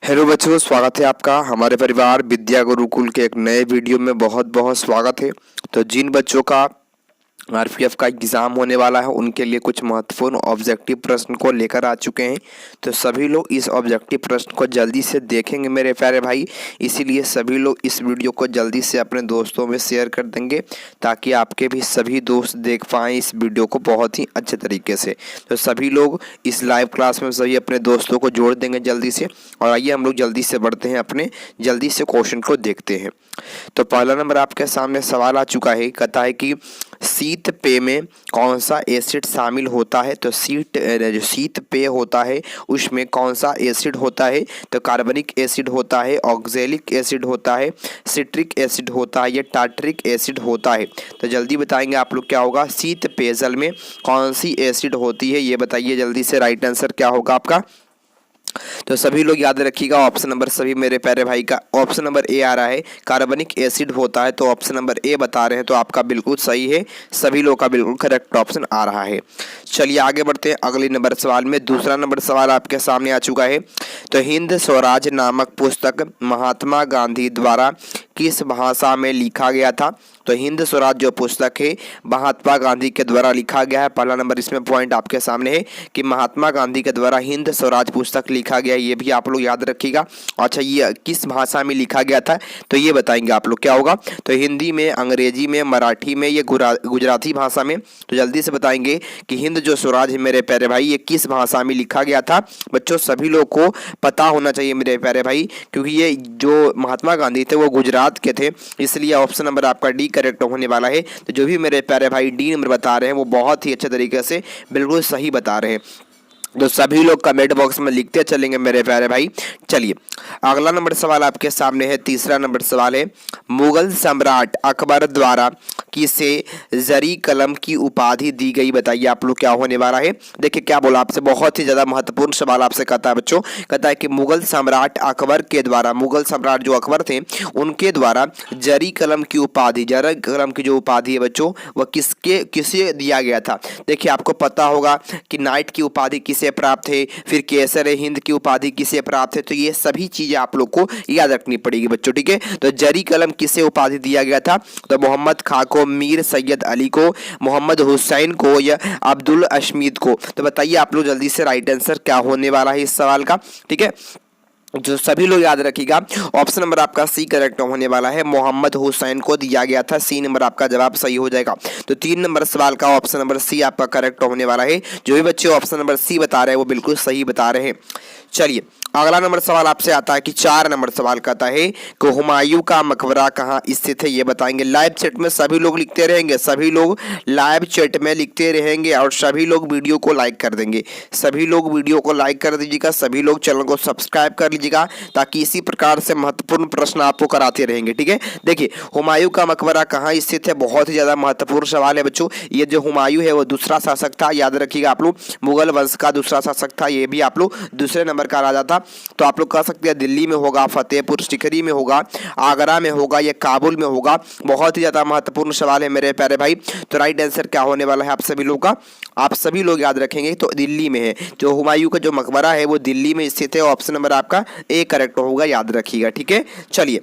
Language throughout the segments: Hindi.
हेलो बच्चों, स्वागत है आपका हमारे परिवार विद्या गुरुकुल के एक नए वीडियो में। बहुत बहुत स्वागत है। तो जिन बच्चों का आरपीएफ का एग्ज़ाम होने वाला है उनके लिए कुछ महत्वपूर्ण ऑब्जेक्टिव प्रश्न को लेकर आ चुके हैं। तो सभी लोग इस ऑब्जेक्टिव प्रश्न को जल्दी से देखेंगे मेरे प्यारे भाई। इसीलिए सभी लोग इस वीडियो को जल्दी से अपने दोस्तों में शेयर कर देंगे ताकि आपके भी सभी दोस्त देख पाएँ इस वीडियो को बहुत ही अच्छे तरीके से। तो सभी लोग इस लाइव क्लास में सभी अपने दोस्तों को जोड़ देंगे जल्दी से। और आइए हम लोग जल्दी से बढ़ते हैं, अपने जल्दी से क्वेश्चन को देखते हैं। तो पहला नंबर आपके सामने सवाल आ चुका है। कहता है कि शीत पेय में कौन सा एसिड शामिल होता है। तो जो शीत पेय होता है उसमें कौन सा एसिड होता है। तो कार्बनिक एसिड होता है, ऑक्जेलिक एसिड होता है, सिट्रिक एसिड होता है या टार्टरिक एसिड होता है। तो जल्दी बताएंगे आप लोग क्या होगा। शीत पेयजल में कौन सी एसिड होती है ये बताइए जल्दी से। राइट आंसर क्या होगा आपका। तो सभी लोग याद रखिएगा ऑप्शन नंबर, सभी मेरे प्यारे भाई का ऑप्शन नंबर ए आ रहा है, कार्बनिक एसिड होता है। तो ऑप्शन नंबर ए बता रहे हैं, तो आपका बिल्कुल सही है। सभी लोग का बिल्कुल करेक्ट ऑप्शन आ रहा है। चलिए आगे बढ़ते हैं अगले नंबर सवाल में। दूसरा नंबर सवाल आपके सामने आ चुका है। तो हिंद स्वराज नामक पुस्तक महात्मा गांधी द्वारा किस भाषा में लिखा गया था। तो हिंद स्वराज जो पुस्तक है महात्मा गांधी के द्वारा लिखा गया है। पहला नंबर इसमें पॉइंट आपके सामने है कि महात्मा गांधी के द्वारा हिंद स्वराज पुस्तक लिखा गया, ये भी आप लोग याद रखिएगा। अच्छा, ये किस भाषा में लिखा गया था तो ये बताएंगे आप लोग क्या होगा। तो हिंदी में, अंग्रेजी में, मराठी में, ये गुजराती भाषा में। तो जल्दी से बताएंगे कि हिंद जो स्वराज है मेरे प्यारे भाई ये किस भाषा में लिखा गया था। बच्चों सभी लोग को पता होना चाहिए मेरे प्यारे भाई, क्योंकि ये जो महात्मा गांधी थे वो गुजरात के थे, इसलिए ऑप्शन नंबर आपका डी करेक्ट होने वाला है। तो जो भी मेरे प्यारे भाई डी नंबर बता रहे हैं वो बहुत ही अच्छे तरीके से बिल्कुल सही बता रहे हैं। तो सभी लोग कमेंट बॉक्स में लिखते चलेंगे मेरे प्यारे भाई। चलिए अगला नंबर सवाल आपके सामने है। तीसरा नंबर सवाल है, मुगल सम्राट अकबर द्वारा किसे जरी कलम की उपाधि दी गई। बताइए आप लोग क्या होने वाला है। देखिए क्या बोला आपसे, बहुत ही ज्यादा महत्वपूर्ण सवाल आपसे कहता है बच्चों। कहता है कि मुगल सम्राट अकबर के द्वारा, मुगल सम्राट जो अकबर थे उनके द्वारा जरी कलम की उपाधि, जरी कलम की जो उपाधि है बच्चों वह किसे दिया गया था। देखिए आपको पता होगा कि नाइट की उपाधि किसे प्राप्त है, फिर केसर हिंद की उपाधि किसे प्राप्त है। तो ये सभी चीजें आप लोग को याद रखनी पड़ेगी बच्चों, ठीक है। तो जरी कलम किसे उपाधि दिया गया था। तो मोहम्मद खां को, मीर सैयद अली को, मोहम्मद हुसैन को या अब्दुल अशमीद को। तो बताइए आप लोग जल्दी से राइट आंसर क्या होने वाला है इस सवाल का, ठीक है। जो सभी लोग याद रखिएगा ऑप्शन नंबर आपका सी करेक्ट होने वाला है, मोहम्मद हुसैन को दिया गया था। सी नंबर आपका जवाब सही हो जाएगा। तो 3 नंबर सवाल का ऑप्शन नंबर सी आपका करेक्ट होने वाला है। जो भी बच्चे ऑप्शन नंबर सी बता रहे हैं वो बिल्कुल सही बता रहे हैं। चलिए अगला नंबर सवाल आपसे आता है कि 4 नंबर सवाल कहता है कि हुमायूं का मकबरा कहाँ स्थित है ये बताएंगे। लाइव चैट में सभी लोग लिखते रहेंगे, सभी लोग लाइव चैट में लिखते रहेंगे और सभी लोग वीडियो को लाइक कर देंगे। सभी लोग वीडियो को लाइक कर दीजिएगा, सभी लोग चैनल को सब्सक्राइब कर लीजिएगा ताकि इसी प्रकार से महत्वपूर्ण प्रश्न आपको कराते रहेंगे, ठीक है। देखिए हुमायूं का मकबरा कहाँ स्थित है, बहुत ही ज्यादा महत्वपूर्ण सवाल है बच्चों। ये जो हुमायूं है वो दूसरा शासक था, याद रखिएगा आप लोग, मुगल वंश का दूसरा शासक था। ये भी आप लोग दूसरे नंबर का राजा था। तो आप लोग कह सकते हैं दिल्ली में होगा, फतेहपुर सीकरी में होगा, आगरा में होगा या काबुल में होगा। बहुत ही ज्यादा महत्वपूर्ण सवाल है मेरे प्यारे भाई। तो राइट आंसर क्या होने वाला है आप सभी लोग का, आप सभी लोग याद रखेंगे तो दिल्ली में है। जो हुमायूं का जो मकबरा है वो दिल्ली में स्थित है। ऑप्शन नंबर आपका ए करेक्ट होगा, याद रखिएगा, ठीक है। चलिए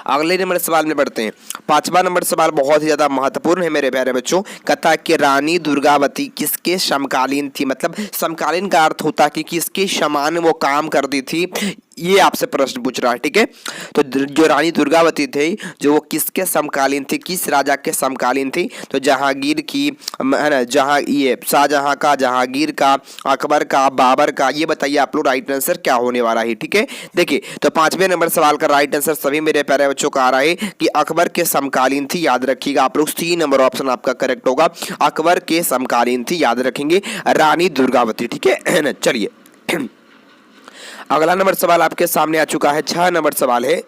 अगले नंबर सवाल में बढ़ते हैं। 5वां नंबर सवाल बहुत ही ज्यादा महत्वपूर्ण है मेरे प्यारे बच्चों। कहता है कि रानी दुर्गावती किसके समकालीन थी। मतलब समकालीन का अर्थ होता है कि किसके समान वो काम करती थी, ये आपसे प्रश्न पूछ रहा है, ठीक है। तो जो रानी दुर्गावती थी जो वो किसके समकालीन थी, किस राजा के समकालीन थी। तो जहांगीर की है ना, जहां ये शाहजहां का, जहांगीर का, अकबर का, बाबर का। ये बताइए आप लोग राइट आंसर क्या होने वाला है, ठीक है। देखिए तो 5वें नंबर सवाल का राइट आंसर सभी मेरे प्यारे बच्चों का आ रहा है कि अकबर के समकालीन थी। याद रखिएगा आप लोग, सी नंबर ऑप्शन आपका करेक्ट होगा, अकबर के समकालीन थी, याद रखेंगे रानी दुर्गावती, ठीक है ना। चलिए अगला नंबर सवाल आपके सामने आ चुका है। 6 नंबर सवाल है,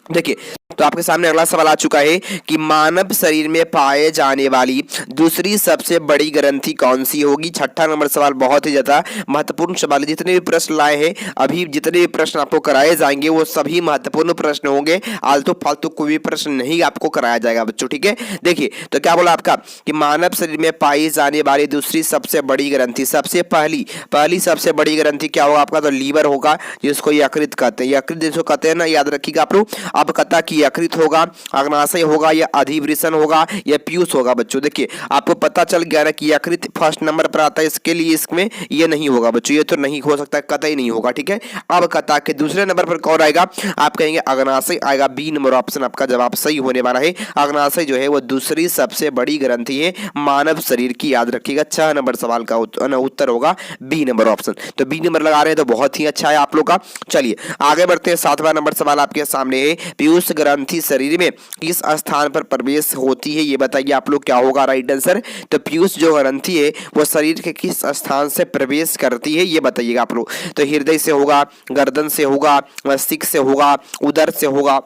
देखिए, तो आपके सामने अगला सवाल आ चुका है कि मानव शरीर में पाए जाने वाली दूसरी सबसे बड़ी ग्रंथि कौन सी होगी। छठा नंबर सवाल बहुत ही ज्यादा महत्वपूर्ण सवाल है। जितने भी प्रश्न लाए हैं अभी, जितने भी प्रश्न आपको कराए जाएंगे वो सभी महत्वपूर्ण प्रश्न होंगे। आलतू फालतू कोई भी प्रश्न नहीं आपको कराया जाएगा बच्चों, ठीक है। देखिए, तो क्या बोला आपका कि मानव शरीर में पाई जाने वाली दूसरी सबसे बड़ी ग्रंथि, सबसे पहली सबसे बड़ी ग्रंथि क्या होगा आपका, तो लीवर होगा, जिसको यकृत कहते हैं। यकृत जिसको कहते हैं ना, याद रखिएगा आप लोग। अब कहता कि यकृत होगा, अग्नाशय होगा, या अधिवृषण होगा, या पीयूष होगा। बच्चों देखिए, आपको पता चल गया ना कि यकृत फर्स्ट नंबर पर आता है, इसके लिए इसमें ये नहीं होगा बच्चों, ये तो नहीं हो सकता, कतई नहीं होगा, ठीक है। अब कहता कि दूसरे नंबर पर कौन आएगा, आप कहेंगे अग्नाशय आएगा। बी नंबर ऑप्शन आपका जवाब सही होने वाला है। अग्नाशय जो है वो दूसरी सबसे बड़ी ग्रंथि है मानव शरीर की, याद रखिएगा। 6 नंबर सवाल का उत्तर होगा बी नंबर ऑप्शन। तो बी नंबर लगा रहे हैं तो बहुत ही अच्छा है आप लोग का। चलिए आगे बढ़ते हैं। 7वां नंबर सवाल आपके सामने है, पीयूष ग्रंथि शरीर में किस स्थान पर प्रवेश होती है, ये बताइए आप लोग क्या होगा राइट आंसर। तो पीयूष जो ग्रंथि है वो शरीर के किस स्थान से प्रवेश करती है, ये बताइएगा आप लोग। तो हृदय से होगा, गर्दन से होगा, मस्तिष्क से होगा, उदर से होगा,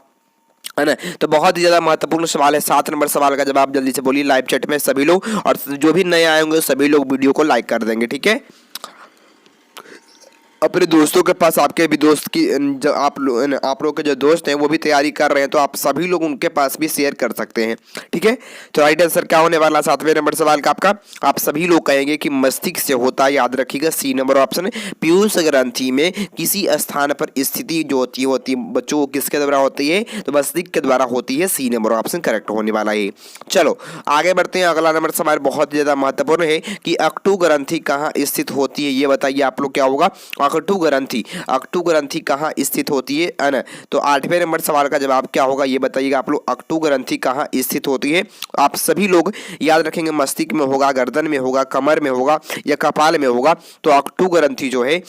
है ना। तो बहुत ही ज्यादा महत्वपूर्ण सवाल है। 7 नंबर सवाल का जवाब जल्दी से बोलिए लाइव चैट में सभी लोग, और जो भी नए आए होंगे सभी लोग वीडियो को लाइक कर देंगे, ठीक है। अपने दोस्तों के पास, आपके भी दोस्त की जो आप लोग के जो दोस्त हैं वो भी तैयारी कर रहे हैं, तो आप सभी लोग उनके पास भी शेयर कर सकते हैं, ठीक है। तो राइट आंसर क्या होने वाला 7वें नंबर सवाल का आपका, आप सभी लोग कहेंगे कि मस्तिष्क से होता है, याद रखिएगा। सी नंबर ऑप्शन है। पीयूष ग्रंथि में किसी स्थान पर स्थिति जो होती है बच्चों, किसके द्वारा होती है, तो मस्तिष्क के द्वारा होती है। सी नंबर ऑप्शन करेक्ट होने वाला है। चलो आगे बढ़ते हैं। अगला नंबर सवाल बहुत ज्यादा महत्वपूर्ण है कि अक्टू ग्रंथि कहाँ स्थित होती है, ये बताइए आप लोग क्या होगा। अक्टू ग्रंथि कहाँ स्थित होती है ना। तो 8वें नंबर सवाल का जवाब क्या होगा, ये बताइएगा आप लोग। अक्टू ग्रंथि कहाँ स्थित होती है, आप सभी लोग याद रखेंगे। मस्तिष्क में होगा, गर्दन में होगा, कमर में होगा, या कपाल में होगा। तो अक्टू ग्रंथि जो है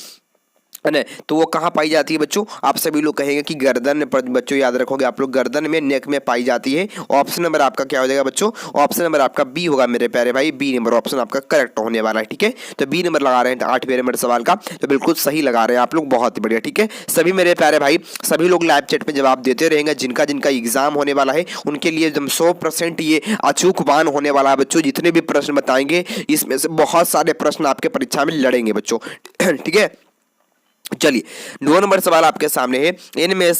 ना, तो वो कहाँ पाई जाती है बच्चों, आप सभी लोग कहेंगे कि गर्दन पर। बच्चों याद रखोगे आप लोग, गर्दन में, नेक में पाई जाती है। ऑप्शन नंबर आपका क्या हो जाएगा बच्चों, ऑप्शन नंबर आपका बी होगा मेरे प्यारे भाई। बी नंबर ऑप्शन आपका करेक्ट होने वाला है, ठीक है। तो बी नंबर लगा रहे हैं 8वें नंबर सवाल का, तो बिल्कुल सही लगा रहे हैं आप लोग, बहुत ही बढ़िया, ठीक है। सभी मेरे प्यारे भाई, सभी लोग लाइव चैट में जवाब देते रहेंगे। जिनका जिनका एग्जाम होने वाला है उनके लिए एकदम 100% ये अचूकवान होने वाला है बच्चों। जितने भी प्रश्न बताएंगे इसमें से बहुत सारे प्रश्न आपके परीक्षा में लड़ेंगे बच्चों, ठीक है। चलिए 9 नंबर सवाल आपके सामने है, इनमें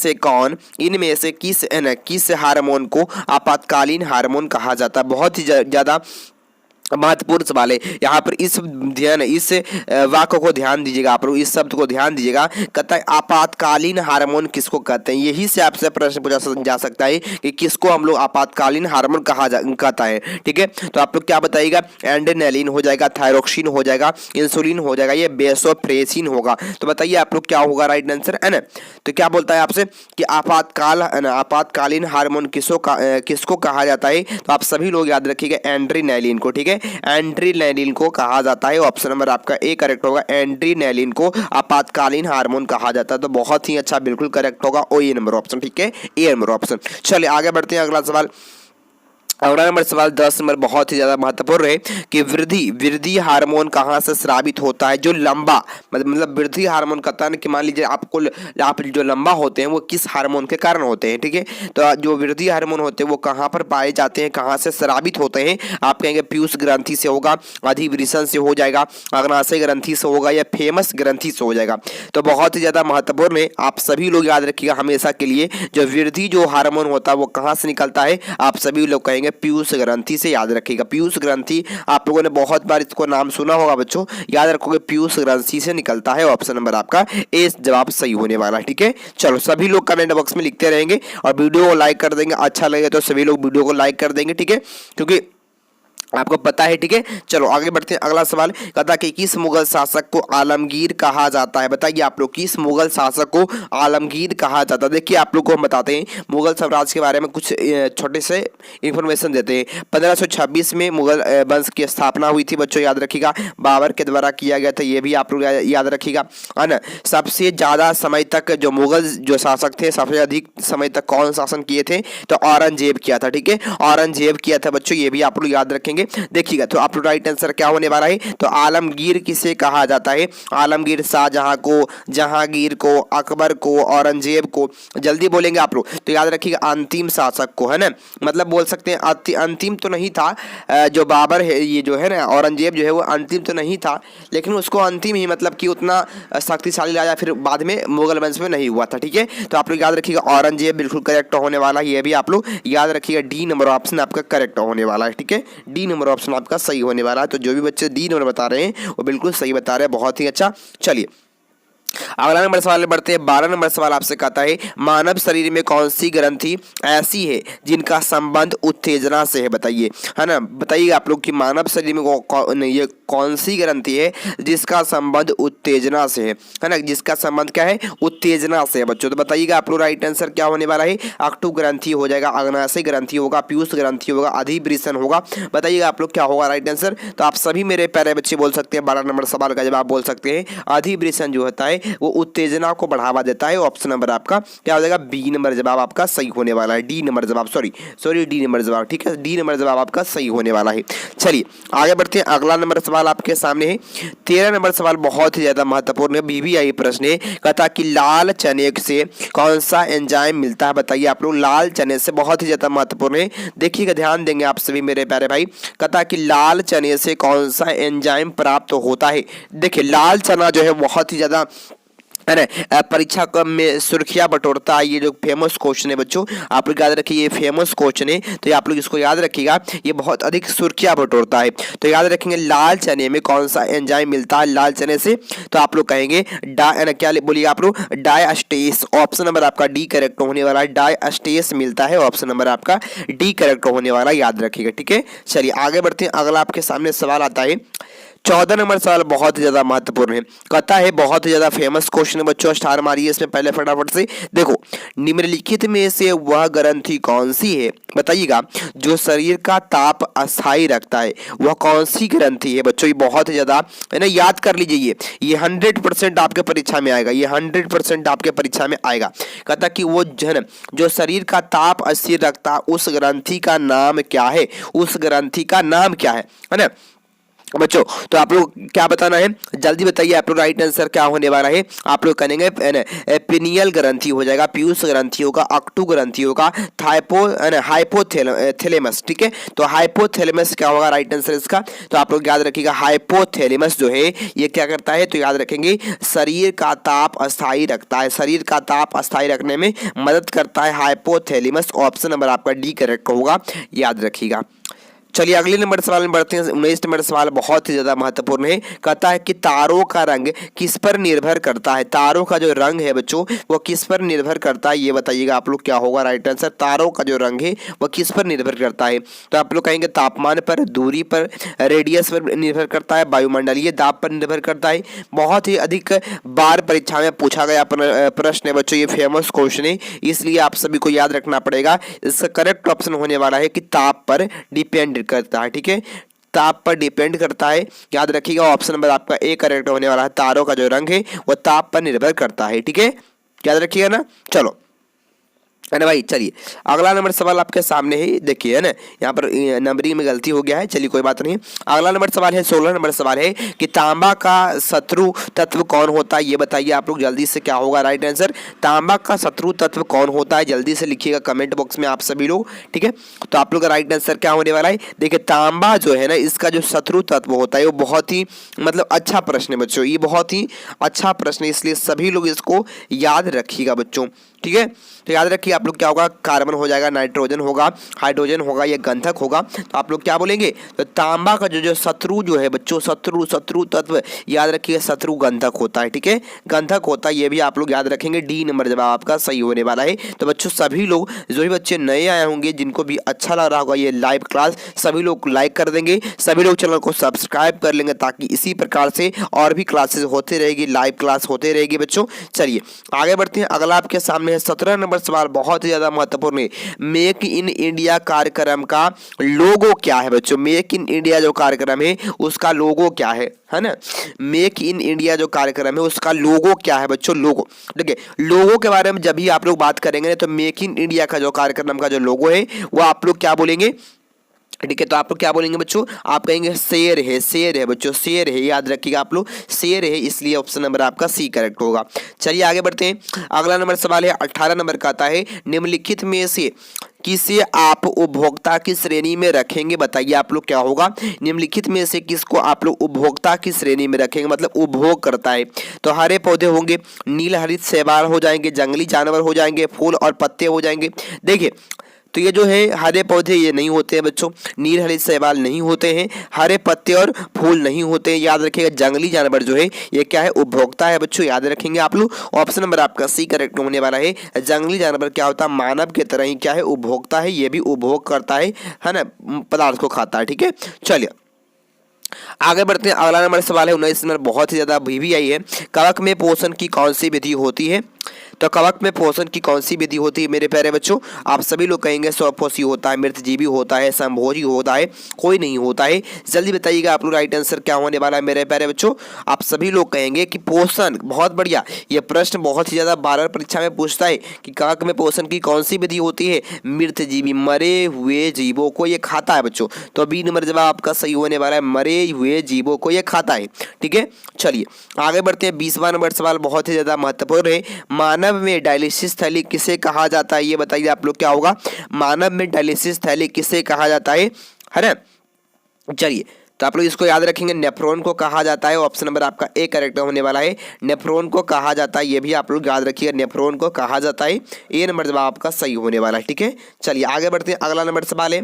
से किस हार्मोन को आपातकालीन हार्मोन कहा जाता है। बहुत ही ज्यादा महत्वपूर्ण सवाल है। यहाँ पर इस वाक्य को ध्यान दीजिएगा आप लोग, इस शब्द को ध्यान दीजिएगा। कहता है आपातकालीन हार्मोन किसको कहते हैं। यही से आपसे प्रश्न पूछा जा सकता है कि किसको हम लोग आपातकालीन हार्मोन कहता है, ठीक है। तो आप लोग क्या बताइएगा, एड्रेनालिन हो जाएगा, थायरोक्सिन हो जाएगा, इंसुलिन हो जाएगा, ये बेसोप्रेसिन होगा। तो बताइए आप लोग क्या होगा राइट आंसर, है ना। तो क्या बोलता है आपसे कि आपातकालीन हार्मोन किसको कहा जाता है। तो आप सभी लोग याद रखिएगा एड्रेनालिन को, ठीक है। एड्रेनालिन को कहा जाता है। ऑप्शन नंबर आपका ए करेक्ट होगा। एड्रेनालिन को आपातकालीन हार्मोन कहा जाता है। तो बहुत ही अच्छा, बिल्कुल करेक्ट होगा ओ ए नंबर ऑप्शन, ठीक है। ए नंबर ऑप्शन। चलिए आगे बढ़ते हैं। अगला सवाल, अगला नंबर सवाल 10 नंबर बहुत ही ज्यादा महत्वपूर्ण है कि वृद्धि हार्मोन कहाँ से स्रावित होता है। जो लंबा मतलब वृद्धि हार्मोन कहता है कि मान लीजिए आप जो लंबा होते हैं वो किस हार्मोन के कारण होते हैं, ठीक है। तो जो वृद्धि हार्मोन होते हैं वो कहाँ पर पाए जाते हैं, कहाँ से स्रावित होते हैं। आप कहेंगे पीयूष ग्रंथि से होगा, अधिवृषण से हो जाएगा, अग्नाशय ग्रंथि से होगा, या फेमस ग्रंथि से हो जाएगा। तो बहुत ही ज्यादा महत्वपूर्ण है, आप सभी लोग याद रखिएगा हमेशा के लिए। जो वृद्धि जो हार्मोन होता है वो कहाँ से निकलता है, आप सभी लोग कहेंगे पीयूष ग्रंथि से। याद रखिएगा पीयूष ग्रंथि, आप लोगों ने बहुत बार इसको नाम सुना होगा बच्चों, याद रखोगे पीयूष ग्रंथि से निकलता है। ऑप्शन नंबर आपका ए जवाब सही होने वाला है, ठीक है। चलो सभी लोग कमेंट बॉक्स में लिखते रहेंगे और वीडियो को लाइक कर देंगे। अच्छा लगे तो सभी लोग वीडियो को लाइक कर देंगे, ठीक है, क्योंकि आपको पता है, ठीक है। चलो आगे बढ़ते हैं। अगला सवाल कहता कि किस मुगल शासक को आलमगीर कहा जाता है। बताइए आप लोग किस मुगल शासक को आलमगीर कहा जाता है। देखिए आप लोग को हम बताते हैं मुगल साम्राज्य के बारे में कुछ छोटे से इंफॉर्मेशन देते हैं। 1526 में मुगल वंश की स्थापना हुई थी बच्चों, याद रखिएगा। बाबर के द्वारा किया गया था, ये भी आप लोग याद रखिएगा, है ना। सबसे ज्यादा समय तक जो मुगल जो शासक थे, सबसे अधिक समय तक कौन शासन किए थे, तो औरंगजेब किया था, ठीक है। औरंगजेब किया था बच्चों, ये भी आप लोग याद रखेंगे। आगे देखिएगा। तो आप लोग राइट आंसर क्या होने वाला है, तो आलमगीर किसे कहा जाता है, आलमगीर शाहजहां को, जहांगीर को, अकबर को, औरंगजेब को, जल्दी बोलेंगे आप लोग तो याद रखिएगा अंतिम शासक को, है ना, मतलब बोल सकते हैं अंतिम तो नहीं था, जो बाबर है ये जो है ना औरंगजेब जो है वो अंतिम तो नहीं था, लेकिन उसको अंतिम ही मतलब कि उतना शक्तिशाली राजा फिर बाद में मुगल वंश में नहीं हुआ था। ठीक है, तो आप लोग याद रखिएगा औरंगजेब बिल्कुल करेक्ट होने वाला है, ये भी आप लोग याद रखिएगा, डी नंबर ऑप्शन आपका करेक्ट होने वाला है। ठीक है, डी नंबर ऑप्शन आपका सही होने वाला है। तो जो भी बच्चे डी नंबर बता रहे हैं वो बिल्कुल सही बता रहे हैं, बहुत ही अच्छा। चलिए अगला नंबर सवाल में बढ़ते हैं। 12 नंबर सवाल आपसे कहता है मानव शरीर में कौन सी ग्रंथि ऐसी है जिनका संबंध उत्तेजना से है, बताइए, है ना, बताइए आप लोग कि मानव शरीर में ये कौन सी ग्रंथि है जिसका संबंध उत्तेजना से है ना, जिसका संबंध क्या है, उत्तेजना से है बच्चों। तो बताइएगा आप लोग राइट आंसर क्या होने वाला है, अक्टू ग्रंथि हो जाएगा, अग्नाशय ग्रंथि होगा, पीयूष ग्रंथि होगा, अधिवृषण होगा, बताइएगा आप लोग क्या होगा राइट आंसर। तो आप सभी मेरे प्यारे बच्चे बोल सकते हैं 12 नंबर सवाल का जवाब बोल सकते हैं अधिवृषण जो होता है वो उत्तेजना को बढ़ावा देता है। ऑप्शन नंबर आपका क्या हो जाएगा, बी नंबर जवाब आपका सही होने वाला है, डी नंबर जवाब सॉरी डी नंबर जवाब, ठीक है, डी नंबर जवाब आपका सही होने वाला है। चलिए आगे बढ़ते हैं, अगला नंबर सवाल आपके सामने है। 13 नंबर सवाल बहुत ही ज्यादा महत्वपूर्ण है, बीबीआई प्रश्न है, कहता कि लाल चने से कौन सा एंजाइम मिलता है, बताइए आप लोग, लाल चने से, बहुत ही ज्यादा महत्वपूर्ण है, देखिएगा ध्यान देंगे आप सभी मेरे प्यारे भाई, कहता कि लाल चने से कौन सा एंजाइम प्राप्त होता है। देखिए लाल चना जो है बहुत ही ज्यादा है ना परीक्षा में सुर्खियां बटोरता है, ये जो फेमस क्वेश्चन है बच्चों, आप लोग याद रखिए ये फेमस क्वेश्चन है, तो आप लोग इसको याद रखिएगा, ये बहुत अधिक सुर्खियां बटोरता है। तो याद रखेंगे लाल चने में कौन सा एंजाइम मिलता है लाल चने से, तो आप लोग कहेंगे क्या बोलिए आप लोग, डायस्टेस, ऑप्शन नंबर आपका डी करेक्ट होने वाला है, डायस्टेस मिलता है, ऑप्शन नंबर आपका डी करेक्ट होने वाला, याद रखिएगा। ठीक है, चलिए आगे बढ़ते हैं, अगला आपके सामने सवाल आता है। 14 नंबर सवाल बहुत ही ज्यादा महत्वपूर्ण है, कहता है बहुत ही ज्यादा फेमस क्वेश्चन है बच्चों, स्टार मारिए इसमें पहले फटाफट से। देखो निम्नलिखित में से वह ग्रंथि कौन सी है, बताइएगा, जो शरीर का ताप अस्थायी रखता है, वह कौन सी ग्रंथि है बच्चों, ये बहुत ही ज्यादा है ना, याद कर लीजिए, ये 100% आपके परीक्षा में आएगा, ये 100% आपके परीक्षा में आएगा। कहता कि वो जन जो शरीर का ताप अस्थिर रखता उस ग्रंथि का नाम क्या है, उस ग्रंथि का नाम क्या है ना बच्चों। तो आप लोग क्या बताना है, जल्दी बताइए आप लोग, राइट आंसर क्या होने वाला है, आप लोग कहेंगे पिनियल ग्रंथि हो जाएगा, पीयूष ग्रंथि होगा, अक्टू ग्रंथि होगा, हाइपोथैलेमस, ठीक है, तो हाइपोथैलेमस क्या होगा राइट आंसर इसका, तो आप लोग याद रखिएगा हाइपोथैलेमस जो है ये क्या करता है, तो याद रखेंगे शरीर का ताप अस्थायी रखता है, शरीर का ताप अस्थायी रखने में मदद करता है हाइपोथैलेमस, ऑप्शन नंबर आपका डी करेक्ट होगा, याद रखिएगा। चलिए अगले नंबर सवाल में बढ़ते हैं। 19 नंबर सवाल बहुत ही ज्यादा महत्वपूर्ण है, कहता है कि तारों का रंग किस पर निर्भर करता है, तारों का जो रंग है बच्चों वो किस पर निर्भर करता है, ये बताइएगा आप लोग क्या होगा राइट आंसर, तारों का जो रंग है वो किस पर निर्भर करता है, तो आप लोग कहेंगे तापमान पर, दूरी पर, रेडियस पर निर्भर करता है, वायुमंडलीय दाब पर निर्भर करता है। बहुत ही अधिक बार परीक्षा में पूछा गया प्रश्न है बच्चों, ये फेमस क्वेश्चन है, इसलिए आप सभी को याद रखना पड़ेगा। इसका करेक्ट ऑप्शन होने वाला है कि ताप पर डिपेंड करता है, ठीक है, ताप पर डिपेंड करता है, याद रखिएगा, ऑप्शन नंबर आपका ए करेक्ट होने वाला है, तारों का जो रंग है वो ताप पर निर्भर करता है, ठीक है, याद रखिएगा ना। चलो है ना भाई, चलिए अगला नंबर सवाल आपके सामने है, देखिए है ना यहाँ पर नंबरिंग में गलती हो गया है, चलिए कोई बात नहीं। अगला नंबर सवाल है 16 नंबर सवाल है कि तांबा का शत्रु तत्व कौन होता है, ये बताइए आप लोग जल्दी से, क्या होगा राइट आंसर, तांबा का शत्रु तत्व कौन होता है, जल्दी से लिखिएगा कमेंट बॉक्स में आप सभी लोग, ठीक है। तो आप लोग का राइट आंसर क्या होने वाला है, देखिए तांबा जो है ना इसका जो शत्रु तत्व होता है वो बहुत ही मतलब अच्छा प्रश्न है बच्चों, ये बहुत ही अच्छा प्रश्न है, इसलिए सभी लोग इसको याद रखिएगा बच्चों, ठीक है। तो याद रखिए आप लोग क्या होगा, कार्बन हो जाएगा, नाइट्रोजन होगा, हाइड्रोजन होगा, ये गंधक होगा, तो आप लोग क्या बोलेंगे, तो तांबा का जो शत्रु जो है बच्चों, शत्रु तत्व याद रखिए शत्रु गंधक होता है, ठीक है, गंधक होता है, ये भी आप लोग याद रखेंगे, डी नंबर जवाब आपका सही होने वाला है। तो बच्चों सभी लोग जो भी बच्चे नए आए होंगे जिनको भी अच्छा लग रहा होगा ये लाइव क्लास, सभी लोग लाइक कर देंगे, सभी लोग चैनल को सब्सक्राइब कर लेंगे, ताकि इसी प्रकार से और भी क्लासेस होते रहेगी, लाइव क्लास होते रहेगी बच्चों। चलिए आगे बढ़ते हैं, अगला आपके सामने है 17 नंबर सवाल बहुत ही ज्यादा महत्वपूर्ण है, मेक इन इंडिया कार्यक्रम का लोगो क्या है बच्चों, मेक इन इंडिया जो कार्यक्रम है उसका लोगो क्या है ना, मेक इन इंडिया जो कार्यक्रम है उसका लोगो क्या है बच्चों, लोगो, देखिए लोगो के बारे में जब भी आप लोग बात करेंगे तो मेक इन इंडिया का जो कार्यक्रम का जो लोगो है वो आप लोग क्या बोलेंगे, ठीक है। तो आप लोग क्या बोलेंगे बच्चों, आप कहेंगे शेर है, शेर है बच्चों, शेर है, याद रखिएगा आप लोग, शेर है, इसलिए ऑप्शन नंबर आपका सी करेक्ट होगा। चलिए आगे बढ़ते हैं। अगला नंबर सवाल है 18 नंबर का, आता है निम्नलिखित में से किसे आप उपभोक्ता की श्रेणी में रखेंगे, बताइए आप लोग क्या होगा। निम्नलिखित में से किसको आप लोग उपभोक्ता की श्रेणी में रखेंगे, मतलब उपभोग करता है। तो हरे पौधे होंगे, नील हरित शैवाल हो जाएंगे, जंगली जानवर हो जाएंगे, फूल और पत्ते हो जाएंगे। देखिए तो ये जो है हरे पौधे ये नहीं होते हैं बच्चों, नील हरित शैवाल नहीं होते हैं, हरे पत्ते और फूल नहीं होते हैं, याद रखिएगा। जंगली जानवर जो है ये क्या है, उपभोक्ता है बच्चों, याद रखेंगे आप लोग। ऑप्शन नंबर आपका सी करेक्ट होने वाला है। जंगली जानवर क्या होता है, मानव के तरह ही क्या है, उपभोक्ता है, ये भी उपभोग करता है ना, पदार्थ को खाता है। ठीक है, चलिए आगे बढ़ते हैं। अगला नंबर सवाल है 19 नंबर, बहुत ही ज्यादा भी आई है। कवक में पोषण की कौन सी विधि होती है। तो कवक में पोषण की कौन सी विधि होती है मेरे प्यारे बच्चों, आप सभी लोग कहेंगे स्वपोषी होता है, मृतजीवी होता है, संभोजी होता है, कोई नहीं होता है। जल्दी बताइएगा आप लोग राइट आंसर क्या होने वाला है मेरे प्यारे बच्चों। आप सभी लोग कहेंगे कि पोषण, बहुत बढ़िया, ये प्रश्न बहुत ही ज्यादा बार परीक्षा में पूछता है कि कवक में पोषण की कौन सी विधि होती है, मृतजीवी, मरे हुए जीवों को ये खाता है बच्चों। तो बी नंबर जवाब आपका सही होने वाला है, मरे हुए जीवों को ये खाता है। ठीक है, चलिए आगे बढ़ते हैं। 20वां नंबर सवाल बहुत ही ज्यादा महत्वपूर्ण है। मानव में डायलिसिस थैली किसे कहा जाता है, ये बताइए आप लोग क्या होगा। मानव में डायलिसिस थैली किसे कहा जाता है ना। चलिए तो आप लोग इसको याद रखेंगे, नेफ्रॉन को कहा जाता है। ऑप्शन नंबर आपका ए करेक्ट होने वाला है, नेफ्रॉन को कहा जाता है, ये भी आप लोग याद रखिएगा, नेफ्रॉन को कहा जाता है। ए नंबर जवाब आपका सही होने वाला है। ठीक है, चलिए आगे बढ़ते हैं। अगला नंबर सवाल है,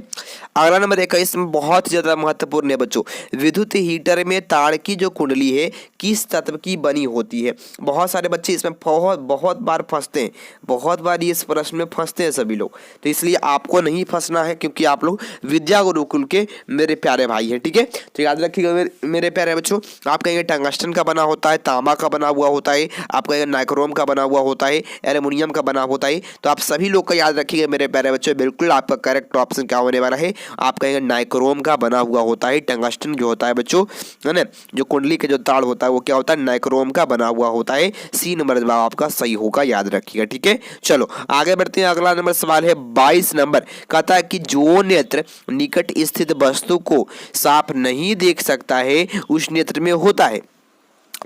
अगला नंबर 21 में बहुत ही ज्यादा महत्वपूर्ण है बच्चों। विद्युत हीटर में तार की जो कुंडली है किस तत्व की बनी होती है। बहुत सारे बच्चे इसमें बहुत बार फंसते हैं, बहुत बार इस प्रश्न में फंसते हैं सभी लोग, तो इसलिए आपको नहीं फंसना है, क्योंकि आप लोग विद्या गुरुकुल के मेरे प्यारे भाई हैं। ठीक है, तो याद रखिएगा मेरे प्यारे बच्चों, आप कहेंगे टंगस्टन का बना होता है, तांबा का बना हुआ होता है, आप कहेंगे नाइक्रोम का बना हुआ होता है, एल्युमिनियम का बना होता है। तो आप सभी लोग का याद रखिएगा मेरे प्यारे बच्चों, बिल्कुल आपका करेक्ट ऑप्शन क्या होने वाला है, आप कहेंगे नाइक्रोम का बना हुआ होता है। टंगस्टन जो होता है बच्चों, है ना, जो कुंडली के जो तार होता है वो क्या होता है, नाइक्रोम का बना हुआ होता है। सी नंबर जवाब आपका सही होगा, याद रखिएगा। ठीक है, चलो आगे बढ़ते हैं। अगला नंबर सवाल है 22 नंबर, कहता है कि जो नेत्र निकट स्थित वस्तु को साफ नहीं देख सकता है उस नेत्र में होता है।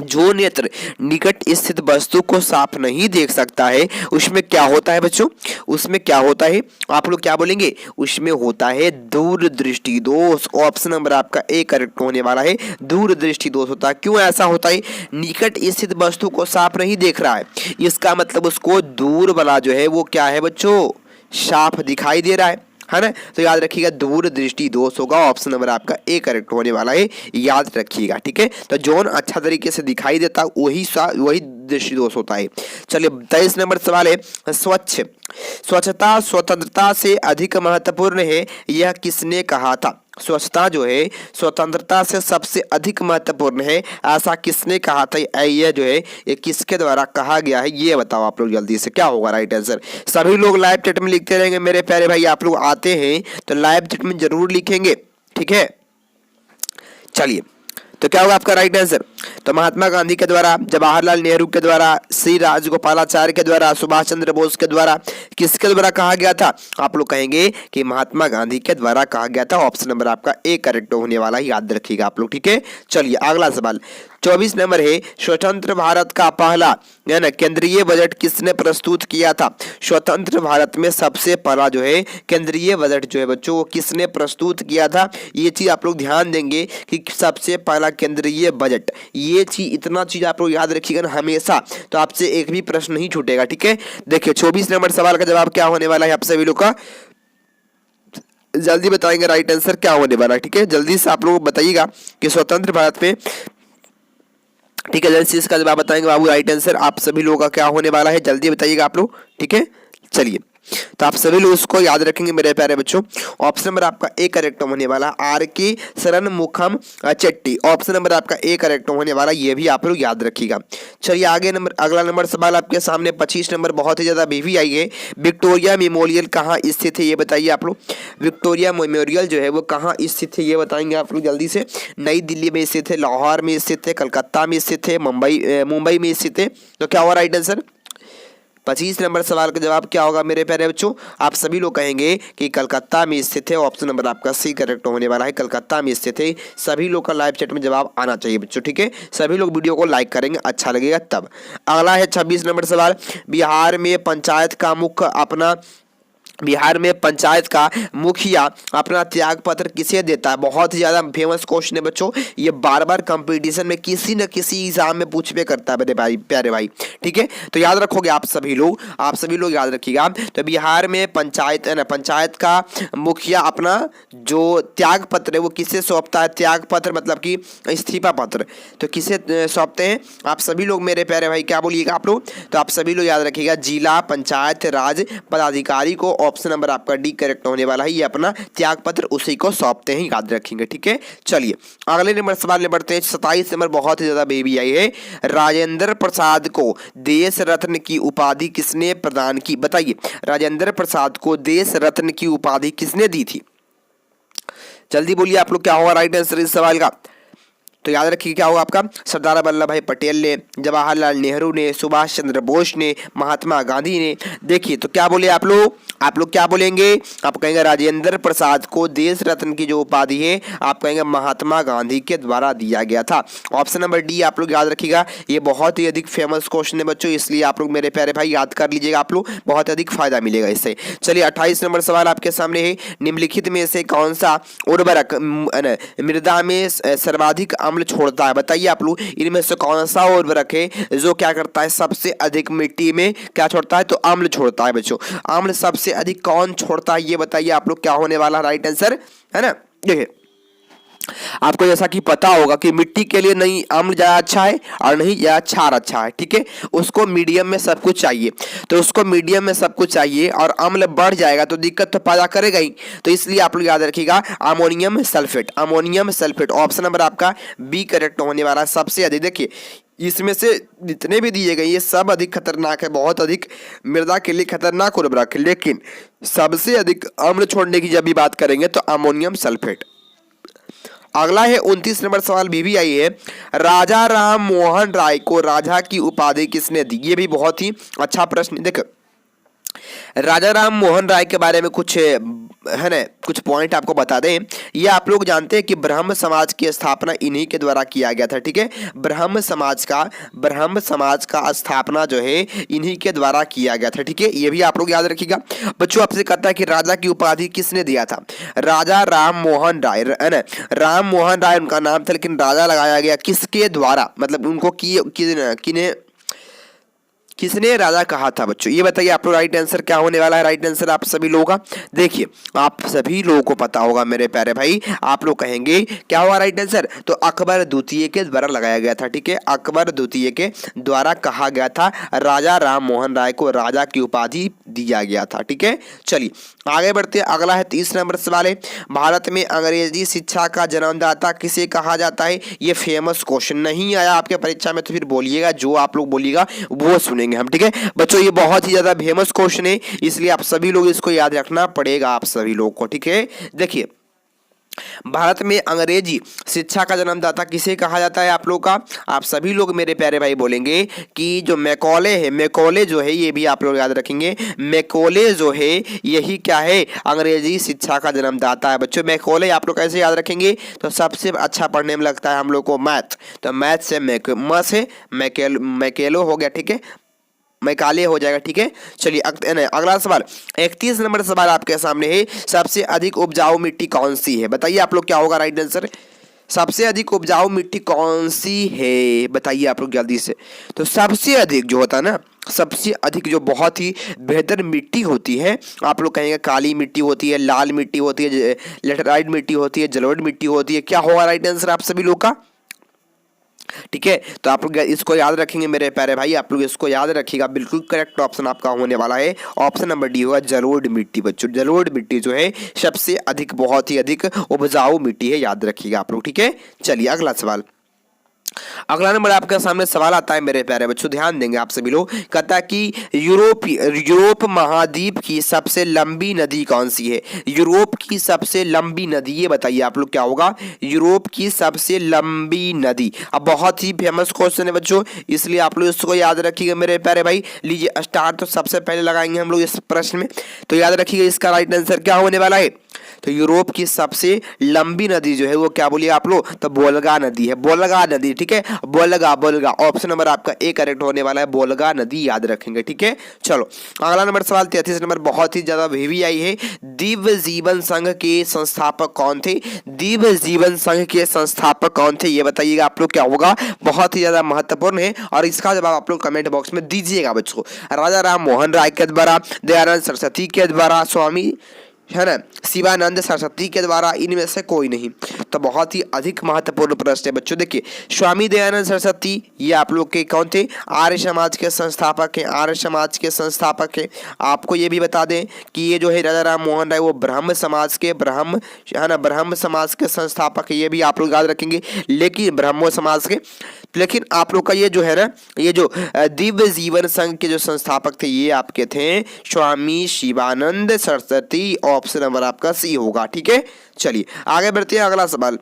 जो नेत्र निकट स्थित वस्तु को साफ नहीं देख सकता है उसमें क्या होता है बच्चों, उसमें क्या होता है, आप लोग क्या बोलेंगे, उसमें होता है दूरदृष्टि दोष। ऑप्शन नंबर आपका ए करेक्ट होने वाला है, दूरदृष्टि दोष होता है। क्यों ऐसा होता है, निकट स्थित वस्तु को साफ नहीं देख रहा है, इसका मतलब उसको दूर वाला जो है वो क्या है बच्चों, साफ दिखाई दे रहा है ना। तो याद रखिएगा दूरदृष्टि दोष होगा, ऑप्शन नंबर आपका ए करेक्ट होने वाला है, याद रखिएगा। ठीक है, तो जोन अच्छा तरीके से दिखाई देता वही दृष्टि दोष होता है। चलिए 23 नंबर सवाल है, स्वच्छता स्वतंत्रता से अधिक महत्वपूर्ण है, यह किसने कहा था। स्वच्छता जो है स्वतंत्रता से सबसे अधिक महत्वपूर्ण है, ऐसा किसने कहा था, यह जो है ये किसके द्वारा कहा गया है, ये बताओ आप लोग जल्दी से, क्या होगा राइट आंसर। सभी लोग लाइव चैट में लिखते रहेंगे मेरे प्यारे भाई, आप लोग आते हैं तो लाइव चैट में जरूर लिखेंगे। ठीक है, चलिए तो क्या होगा आपका राइट आंसर, तो महात्मा गांधी के द्वारा, जवाहरलाल नेहरू के द्वारा, श्री राजगोपालाचार्य के द्वारा, सुभाष चंद्र बोस के द्वारा, किसके द्वारा कहा गया था, आप लोग कहेंगे कि महात्मा गांधी के द्वारा कहा गया था। ऑप्शन नंबर आपका ए करेक्ट होने वाला है, याद रखिएगा आप लोग। ठीक है, चलिए अगला सवाल 24 नंबर है, स्वतंत्र भारत का पहला है ना केंद्रीय बजट किसने प्रस्तुत किया था। स्वतंत्र भारत में सबसे पहला जो है केंद्रीय बजट जो है बच्चों वो किसने प्रस्तुत किया था। ये चीज आप लोग ध्यान देंगे कि सबसे पहला केंद्रीय बजट, ये चीज इतना चीज आप लोग याद रखिएगा ना हमेशा, तो आपसे एक भी प्रश्न नहीं छूटेगा। ठीक है, देखिए 24 नंबर सवाल का जवाब क्या होने वाला है आप सभी लोग का, जल्दी बताएंगे राइट आंसर क्या होने वाला है। ठीक है, जल्दी से आप लोग बताइएगा कि स्वतंत्र भारत में, ठीक है, जल्दी से इसका जवाब बताएंगे बाबू राइट आंसर आप सभी लोगों का क्या होने वाला है, जल्दी बताइएगा आप लोग। ठीक है, चलिए तो आप सभी लोग उसको याद रखेंगे मेरे प्यारे बच्चों। ऑप्शन नंबर आपका ए करेक्ट होने वाला, आर के शरण मुखम चट्टी, ऑप्शन नंबर आपका ए करेक्ट होने वाला, ये भी आप लोग याद रखिएगा। चलिए आगे अगला नंबर सवाल आपके सामने 25 नंबर, बहुत ही ज्यादा भी आई है, विक्टोरिया मेमोरियल कहाँ स्थित है ये बताइए आप लोग। विक्टोरिया मेमोरियल जो है वो कहाँ स्थित है ये बताएंगे आप लोग जल्दी से। नई दिल्ली में स्थित है, लाहौर में स्थित है, कलकत्ता में स्थित है, मुंबई में स्थित है, तो क्या हुआ राइट आंसर, 25 नंबर सवाल का जवाब क्या होगा मेरे प्यारे बच्चों? आप सभी लोग कहेंगे कि कलकत्ता में स्थित है। ऑप्शन नंबर आपका सी करेक्ट होने वाला है, कलकत्ता में स्थित है। सभी लोग का लाइव चैट में जवाब आना चाहिए बच्चों, ठीक है। सभी लोग वीडियो को लाइक करेंगे, अच्छा लगेगा तब। अगला है 26 नंबर सवाल, बिहार में पंचायत का मुखिया अपना त्याग पत्र किसे देता है? बहुत ही ज्यादा फेमस क्वेश्चन है बच्चों, ये बार बार कंपटीशन में किसी न किसी एग्जाम में पूछबे करता है मेरे भाई, प्यारे भाई, ठीक है। तो याद रखोगे आप सभी लोग याद रखिएगा। तो बिहार में पंचायत का मुखिया अपना जो त्याग पत्र है वो किसे सौंपता है? त्याग पत्र मतलब कि इस्तीफा पत्र, तो किसे सौंपते हैं? आप सभी लोग मेरे प्यारे भाई क्या बोलिएगा आप लोग? तो आप सभी लोग याद रखिएगा, जिला पंचायत राज पदाधिकारी को। ऑप्शन नंबर आपका डी करेक्ट होने वाला है, ये अपना त्याग पत्र उसी को सौंपते हैं, याद रखेंगे, ठीक है। चलिए अगले नंबर सवाल में बढ़ते हैं। 27 नंबर बहुत ही ज्यादा बेबी आई है। राजेंद्र प्रसाद को देश रत्न की उपाधि किसने प्रदान की? बताइए, राजेंद्र प्रसाद को देश रत्न की उपाधि किसने दी थी? जल्दी बोलिए आप लोग, क्या होगा राइट आंसर इस सवाल का? तो याद रखिए क्या होगा आपका? सरदार वल्लभ भाई पटेल ने, जवाहरलाल नेहरू ने, सुभाष चंद्र बोस ने, महात्मा गांधी ने। देखिए तो क्या बोले आप लोग क्या बोलेंगे? आप कहेंगे राजेंद्र प्रसाद को देश रत्न की जो उपाधि है आप कहेंगे महात्मा गांधी के द्वारा दिया गया था। ऑप्शन नंबर डी आप लोग याद रखिएगा, ये बहुत ही अधिक फेमस क्वेश्चन है बच्चों, इसलिए आप लोग मेरे प्यारे भाई याद कर लीजिएगा, आप लोग बहुत अधिक फायदा मिलेगा इससे। चलिए 28 नंबर सवाल आपके सामने है। निम्नलिखित में से कौन सा उर्वरक मृदा में सर्वाधिक अम्ल छोड़ता है? बताइए आप लोग, इनमें से कौन सा उर्वरक है जो क्या करता है? सबसे अधिक मिट्टी में क्या छोड़ता है? तो अम्ल छोड़ता है बच्चों। अम्ल सबसे अधिक कौन छोड़ता है ये बताइए आप लोग, क्या होने वाला राइट आंसर है ना? देखिए आपको जैसा कि पता होगा कि मिट्टी के लिए नहीं अम्ल ज्यादा अच्छा है और नहीं ज्यादा क्षार अच्छा है, ठीक है। उसको मीडियम में सब कुछ चाहिए, तो उसको मीडियम में सब कुछ चाहिए और अम्ल बढ़ जाएगा तो दिक्कत तो पैदा करेगा ही। तो इसलिए आप लोग याद रखिएगा अमोनियम सल्फेट। ऑप्शन नंबर आपका बी करेक्ट होने वाला है। सबसे अधिक देखिए इसमें से जितने भी दिए गए ये सब अधिक खतरनाक है, बहुत अधिक मृदा के लिए खतरनाक उर्वरक है, लेकिन सबसे अधिक अम्ल छोड़ने की जब भी बात करेंगे तो अमोनियम सल्फेट। अगला है 29 नंबर सवाल भी आई है। राजा राम मोहन राय को राजा की उपाधि किसने दी? ये भी बहुत ही अच्छा प्रश्न। देखो राजा राम मोहन राय के बारे में कुछ है ना, कुछ पॉइंट आपको बता दें। ये आप लोग जानते हैं कि ब्रह्म समाज की स्थापना इन्हीं के द्वारा किया गया था, ठीक है। ब्रह्म समाज का स्थापना जो है इन्हीं के द्वारा किया गया था, ठीक है। ये भी आप लोग याद रखिएगा। बच्चों आपसे कहता है कि राजा की उपाधि किसने दिया था? राजा राम मोहन राय है ना, राम मोहन राय उनका नाम था, लेकिन राजा लगाया गया किसके द्वारा? मतलब उनको किसने राजा कहा था बच्चों? ये बताइए आप लोग, राइट आंसर क्या होने वाला है? राइट आंसर आप सभी लोगों का देखिए, आप सभी लोगों को पता होगा मेरे प्यारे भाई, आप लोग कहेंगे क्या हुआ राइट आंसर? तो अकबर द्वितीय के द्वारा लगाया गया था, ठीक है। अकबर द्वितीय के द्वारा कहा गया था, राजा राम मोहन राय को राजा की उपाधि दिया गया था, ठीक है। चलिए आगे बढ़ते हैं। अगला है 30 नंबर सवाल है। भारत में अंग्रेजी शिक्षा का जन्मदाता किसे कहा जाता है? ये फेमस क्वेश्चन नहीं आया आपके परीक्षा में तो फिर बोलिएगा, जो आप लोग बोलिएगा वो सुनेंगे हम, ठीक है बच्चों। ये बहुत ही ज्यादा फेमस क्वेश्चन है, इसलिए आप सभी लोग इसको याद रखना पड़ेगा आप सभी लोग को, ठीक है। देखिए भारत में अंग्रेजी शिक्षा का जन्मदाता किसे कहा जाता है आप लोग का? आप सभी लोग मेरे प्यारे भाई बोलेंगे कि जो मैकॉले है, मैकॉले जो है, ये भी आप लोग याद रखेंगे। मैकॉले जो है यही क्या है? अंग्रेजी शिक्षा का जन्मदाता है बच्चों। मैकॉले आप लोग कैसे याद रखेंगे? तो सबसे अच्छा पढ़ने में लगता है हम लोग को मैथ, तो मैथ से मैकेलो हो गया, ठीक है, मैकाले हो जाएगा, ठीक है। चलिए अगला सवाल 31 नंबर सवाल आपके सामने है। सबसे अधिक उपजाऊ मिट्टी कौन सी है? बताइए आप लोग क्या होगा राइट आंसर? सबसे अधिक उपजाऊ मिट्टी कौन सी है बताइए आप लोग जल्दी से। तो सबसे अधिक जो होता है ना, सबसे अधिक जो बहुत ही बेहतर मिट्टी होती है, आप लोग कहेंगे काली मिट्टी होती है, लाल मिट्टी होती है, लेटराइट मिट्टी होती है, जलोढ़ मिट्टी होती है। क्या होगा राइट आंसर आप सभी लोग का? ठीक है, तो आप लोग इसको याद रखेंगे मेरे प्यारे भाई, आप लोग इसको याद रखिएगा। बिल्कुल करेक्ट ऑप्शन आपका होने वाला है, ऑप्शन नंबर डी होगा जलोढ़ मिट्टी बच्चों। जलोढ़ मिट्टी जो है सबसे अधिक, बहुत ही अधिक उपजाऊ मिट्टी है, याद रखिएगा आप लोग, ठीक है। चलिए अगला सवाल अगला नंबर आपके सामने सवाल आता है मेरे प्यारे बच्चों, ध्यान देंगे आप सभी लोग। कहता है कि यूरोप महाद्वीप की सबसे लंबी नदी कौन सी है? यूरोप की सबसे लंबी नदी, ये बताइए आप लोग क्या होगा? यूरोप की सबसे लंबी नदी। अब बहुत ही फेमस क्वेश्चन है बच्चों, इसलिए आप लोग इसको याद रखिएगा मेरे प्यारे भाई। लीजिए स्टार तो सबसे पहले लगाएंगे हम लोग इस प्रश्न में, तो याद रखिएगा इसका राइट आंसर क्या होने वाला है। तो यूरोप की सबसे लंबी नदी जो है वो क्या बोलिए आप लोग? तो वोल्गा नदी है, वोल्गा नदी, ठीक है, वोल्गा वोल्गा। ऑप्शन नंबर आपका ए करेक्ट होने वाला है, वोल्गा नदी याद रखेंगे, ठीक है। चलो अगला नंबर सवाल 33 नंबर, बहुत ही ज्यादा हेवी आई है। दिव्य जीवन संघ के संस्थापक कौन थे? दिव्य जीवन संघ के संस्थापक कौन थे, ये बताइएगा आप लोग क्या होगा? बहुत ही ज्यादा महत्वपूर्ण है और इसका जवाब आप लोग कमेंट बॉक्स में दीजिएगा बच्चों। राजा राम मोहन राय के द्वारा, दयानंद सरस्वती के द्वारा, स्वामी है ना शिवानंद सरस्वती के द्वारा, इनमें से कोई नहीं। तो बहुत ही अधिक महत्वपूर्ण प्रश्न है बच्चों। देखिए स्वामी दयानंद सरस्वती ये आप लोग के कौन थे? आर्य समाज के संस्थापक हैं, आर्य समाज के संस्थापक हैं। आपको ये भी बता दें कि ये जो है राजा राम मोहन राय वो ब्रह्म समाज के, ब्रह्म है ना, ब्रह्म समाज के संस्थापक है, ये भी आप लोग याद रखेंगे। लेकिन ब्रह्मो समाज के, लेकिन आप लोग का ये जो है ना, ये जो दिव्य जीवन संघ के जो संस्थापक थे ये आपके थे स्वामी शिवानंद सरस्वती। ऑप्शन नंबर आपका सी होगा, ठीक है। चलिए आगे बढ़ते हैं, अगला सवाल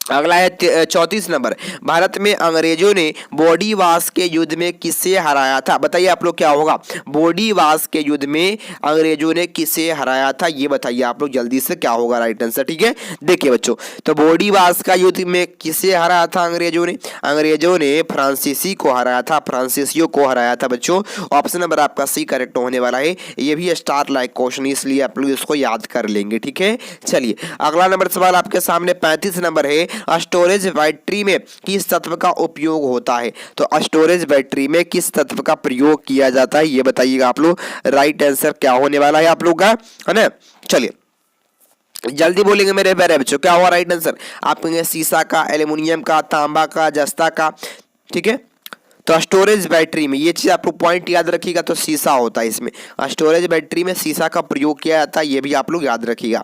अगला है 34 नंबर। भारत में अंग्रेजों ने बोडीवास के युद्ध में किसे हराया था? बताइए आप लोग क्या होगा? बोडीवास के युद्ध में अंग्रेजों ने किसे हराया था, ये बताइए आप लोग जल्दी से क्या होगा राइट आंसर, ठीक है। देखिए बच्चों, तो बोडीवास का युद्ध में किसे हराया था अंग्रेजों ने? अंग्रेजों ने फ्रांसीसी को हराया था, फ्रांसीसियों को हराया था बच्चों। ऑप्शन नंबर आपका सी करेक्ट होने वाला है। ये भी स्टार लाइक क्वेश्चन, इसलिए आप लोग इसको याद कर लेंगे, ठीक है। चलिए अगला नंबर सवाल आपके सामने 35 नंबर है। स्टोरेज बैटरी में किस तत्व का उपयोग होता है? तो स्टोरेज बैटरी में किस तत्व का प्रयोग किया जाता है, ये बताइएगा आप लोग। राइट आंसर क्या होने वाला है आप लोग का, है ना। चलिए जल्दी बोलेंगे मेरे प्यारे बच्चों, क्या हुआ राइट आंसर? आप कहेंगे शीशा का, एल्युमिनियम का, तांबा का, जस्ता का, ठीक है। तो स्टोरेज बैटरी में ये चीज आप लोग पॉइंट याद रखिएगा, तो शीशा होता है इसमें। स्टोरेज बैटरी में शीशा का प्रयोग किया जाता है, ये भी आप लोग याद रखिएगा।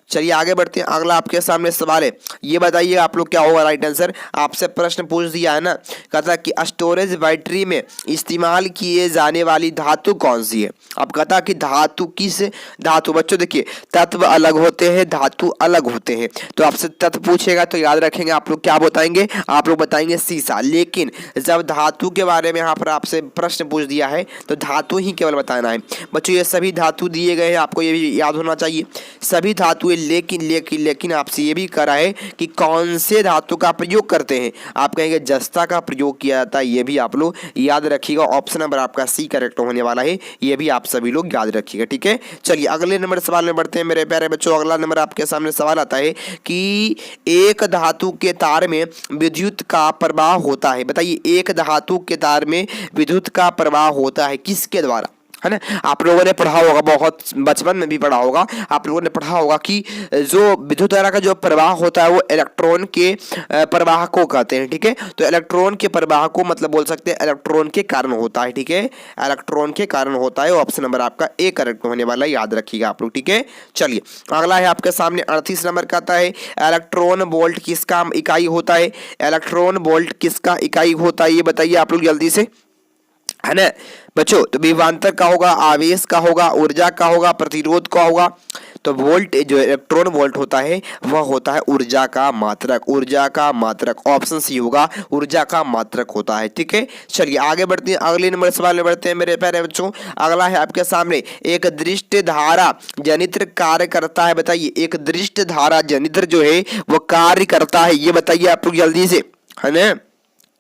चलिए आगे बढ़ते हैं, अगला आपके सामने सवाल है, ये बताइए आप लोग क्या होगा राइट आंसर। आपसे प्रश्न पूछ दिया है ना, कहता कि स्टोरेज बैटरी में इस्तेमाल किए जाने वाली धातु कौन सी है? अब कहता कि धातु किस धातु, बच्चों देखिए तत्व अलग होते हैं, धातु अलग होते हैं। तो आपसे तत्व पूछेगा तो याद रखेंगे आप लोग क्या बताएंगे? आप लोग बताएंगे शीशा। लेकिन जब धातु के बारे में यहाँ पर आपसे प्रश्न पूछ दिया है तो धातु ही केवल बताना है बच्चों। ये सभी धातु दिए गए हैं, आपको ये भी याद होना चाहिए, सभी धातु। लेकिन लेकिन लेकिन आपसे ये भी करा है कि कौन से धातु का प्रयोग करते हैं। आप कहेंगे जस्ता का प्रयोग किया जाता है, ये भी आप लोग याद रखिएगा। ऑप्शन नंबर आपका सी करेक्ट होने वाला है, ये भी आप सभी लोग याद रखिएगा, ठीक है। चलिए अगले नंबर सवाल में बढ़ते हैं मेरे प्यारे बच्चों। अगला नंबर आपके सामने सवाल आता है कि एक धातु के तार में विद्युत का प्रवाह होता है। बताइए एक धातु के तार में विद्युत का प्रवाह होता है किसके द्वारा, है ना। आप लोगों ने पढ़ा होगा, बहुत बचपन में भी पढ़ा होगा, आप लोगों ने पढ़ा होगा कि जो विद्युत धारा का जो प्रवाह होता है वो इलेक्ट्रॉन के प्रवाह को कहते हैं, ठीक है। तो इलेक्ट्रॉन के प्रवाह को मतलब बोल सकते हैं इलेक्ट्रॉन के कारण होता है, ठीक है, इलेक्ट्रॉन के कारण होता है। ऑप्शन नंबर आपका ए करेक्ट होने वाला है, याद रखिएगा आप लोग, ठीक है। चलिए अगला है आपके सामने 38 नंबर का आता है इलेक्ट्रॉन वोल्ट किसका इकाई होता है? इलेक्ट्रॉन वोल्ट किसका इकाई होता है, ये बताइए आप लोग जल्दी से, है ना बच्चों। तो विभवांतर का होगा, आवेश का होगा, ऊर्जा का होगा, प्रतिरोध का होगा। तो वोल्ट जो इलेक्ट्रॉन वोल्ट होता है वह होता है ऊर्जा का मात्रक, ऊर्जा का मात्रक। ऑप्शन सी होगा, ऊर्जा का मात्रक होता है, ठीक है। चलिए आगे बढ़ते हैं, अगले नंबर सवाल में बढ़ते हैं मेरे प्यारे बच्चों। अगला है आपके सामने एक दृष्ट धारा जनित्र कार्य करता है। बताइए एक दृष्ट धारा जनित्र जो है वो कार्य करता है, ये बताइए आप लोग जल्दी से, है ना।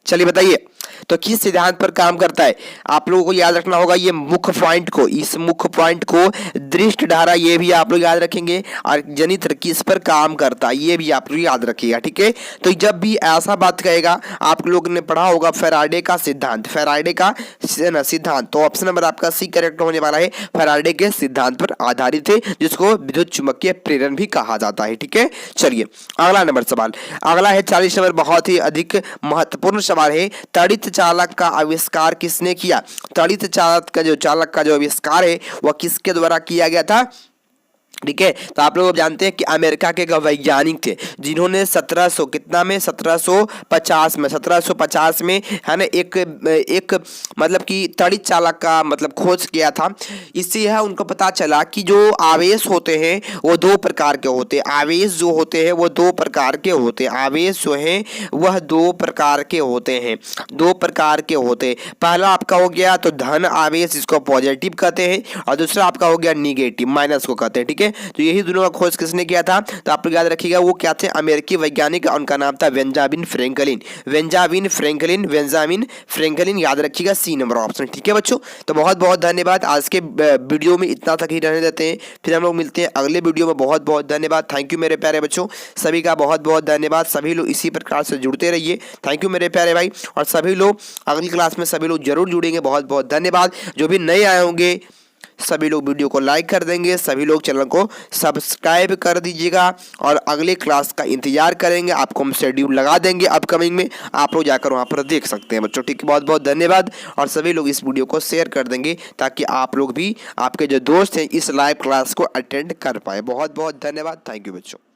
चलिए बताइए तो किस सिद्धांत पर काम करता है? आप लोगों को याद रखना होगा ये मुख्य पॉइंट को, इस मुख्य पॉइंट को, दृष्ट धारा, ये भी आप लोग याद रखेंगे। और जनित्र किस पर काम करता है ये भी आप लोग याद रखिएगा, ठीक है। तो जब भी ऐसा बात कहेगा, आप लोगों ने पढ़ा होगा फैराडे का सिद्धांत, फैराडे का सिद्धांत। तो ऑप्शन नंबर आपका सी करेक्ट होने वाला है, फैराडे के सिद्धांत पर आधारित है, जिसको विद्युत चुम्बकीय प्रेरण भी कहा जाता है, ठीक है। चलिए अगला नंबर सवाल, अगला है 40 नंबर, बहुत ही अधिक महत्वपूर्ण सवाल है। तड़ित चालक का आविष्कार किसने किया? तड़ित चालक का जो आविष्कार है वह किसके द्वारा किया गया था? ठीक है। तो आप लोग जानते हैं कि अमेरिका के एक वैज्ञानिक थे जिन्होंने 1700 कितना में 1750 में है ना एक मतलब कि तड़ित चालक का मतलब खोज किया था। इससे यह उनको पता चला कि जो आवेश होते हैं वो दो प्रकार के होते हैं। आवेश जो होते हैं वो दो प्रकार के होते हैं। आवेश जो है वह दो प्रकार के होते हैं, दो प्रकार के होते हैं। पहला आपका हो गया तो धन आवेश, इसको पॉजिटिव कहते हैं, और दूसरा आपका हो गया निगेटिव, माइनस को कहते हैं। ठीक है, तो यही दोनों का खोज किसने किया था? तो आप लोग याद रखिएगा वो क्या थे? अमेरिकी वैज्ञानिक, उनका नाम था बेंजामिन फ्रैंकलिन। बेंजामिन फ्रैंकलिन याद रखिएगा, सी नंबर ऑप्शन। ठीक है बच्चों, तो बहुत बहुत धन्यवाद। आज के वीडियो में इतना तक ही रहने देते हैं, फिर हम लोग मिलते हैं अगले वीडियो में। बहुत बहुत धन्यवाद। थैंक यू मेरे प्यारे बच्चों, सभी का बहुत बहुत धन्यवाद। सभी लोग इसी प्रकार से जुड़ते रहिए। थैंक यू मेरे प्यारे भाई, और सभी लोग अगली क्लास में सभी लोग जरूर जुड़ेंगे। बहुत बहुत धन्यवाद। जो भी नए आए होंगे सभी लोग वीडियो को लाइक कर देंगे, सभी लोग चैनल को सब्सक्राइब कर दीजिएगा, और अगले क्लास का इंतजार करेंगे। आपको हम शेड्यूल लगा देंगे अपकमिंग में, आप लोग जाकर वहाँ पर देख सकते हैं बच्चों। ठीक है, बहुत बहुत धन्यवाद। और सभी लोग इस वीडियो को शेयर कर देंगे ताकि आप लोग भी, आपके जो दोस्त हैं, इस लाइव क्लास को अटेंड कर पाए। बहुत बहुत धन्यवाद। थैंक यू बच्चों।